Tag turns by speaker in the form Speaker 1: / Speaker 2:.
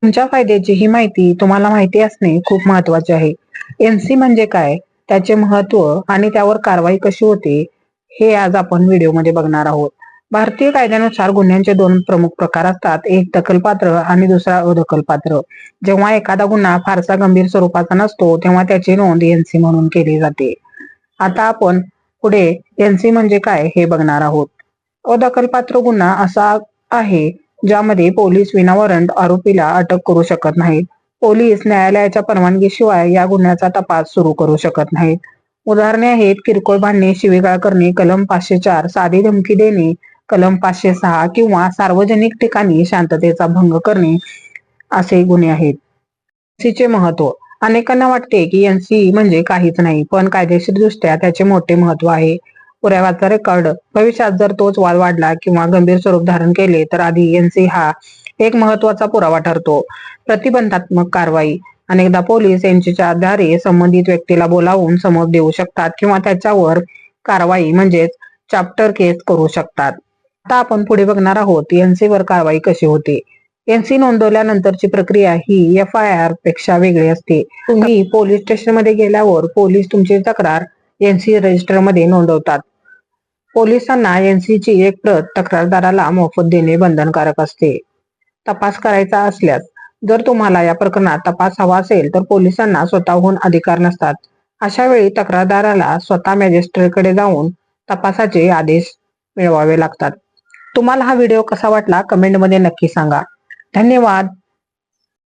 Speaker 1: तुमच्या फायद्याची ही माहिती तुम्हाला माहिती असणे खूप महत्वाचे आहे. एनसी म्हणजे काय, त्याचे महत्व आणि त्यावर कारवाई कशी होते हे आज आपण व्हिडिओमध्ये बघणार आहोत. भारतीय कायद्यानुसार गुन्ह्यांचे दोन प्रमुख प्रकार असतात, एक दखलपात्र आणि दुसरा अदखलपात्र. जेव्हा एखादा गुन्हा फारसा गंभीर स्वरूपाचा नसतो तेव्हा त्याची नोंद एनसी म्हणून केली जाते. आता आपण पुढे एनसी म्हणजे काय हे बघणार आहोत. अदखलपात्र गुन्हा असा आहे ज्यामध्ये पोलीस विनावॉरंट आरोपीला अटक करू शकत नाहीत. पोलीस न्यायालयाच्या परवानगीशिवाय या गुन्ह्याचा तपास सुरू करू शकत नाहीत. उदाहरणे आहेत किरकोळ भांडणे, शिवीगाळ करणे, कलम 504, साधी धमकी देणे, कलम 506 किंवा सार्वजनिक ठिकाणी शांततेचा भंग करणे असे गुन्हे आहेत. एनसीचे महत्व. अनेकांना वाटते की एनसी म्हणजे काहीच नाही, पण कायदेशीरदृष्ट्या त्याचे मोठे महत्व आहे. पुराव्याचा रेकॉर्ड. भविष्यात जर तोच वाद वाढला किंवा गंभीर स्वरूप धारण केले तर आधी एनसी हा एक महत्वाचा पुरावा ठरतो. प्रतिबंधात्मक कारवाई. अनेकदा पोलीस एनसीच्या आधारे संबंधित व्यक्तीला बोलावून समज देऊ शकतात किंवा त्याच्यावर कारवाई म्हणजेच चॅप्टर केस करू शकतात. आता आपण पुढे बघणार आहोत एनसी वर कारवाई कशी होते. एनसी नोंदवल्यानंतरची प्रक्रिया ही FIR पेक्षा वेगळी असते. तुम्ही पोलीस स्टेशन मध्ये गेल्यावर पोलीस तुमची तक्रार एनसी रजिस्टर मध्ये नोंदवतात. पोलिसांना एनसीची एक प्रत तक्रारदाराला मोफत देणे बंधनकारक असते. तपास करायचा असल्यास. जर तुम्हाला या प्रकरणात तपास हवा असेल तर पोलिसांना स्वतःहून अधिकार नसतात. अशा वेळी तक्रारदाराला स्वतः मॅजिस्ट्रेटकडे जाऊन तपासाचे आदेश मिळवावे लागतात. तुम्हाला हा व्हिडिओ कसा वाटला कमेंटमध्ये नक्की सांगा. धन्यवाद.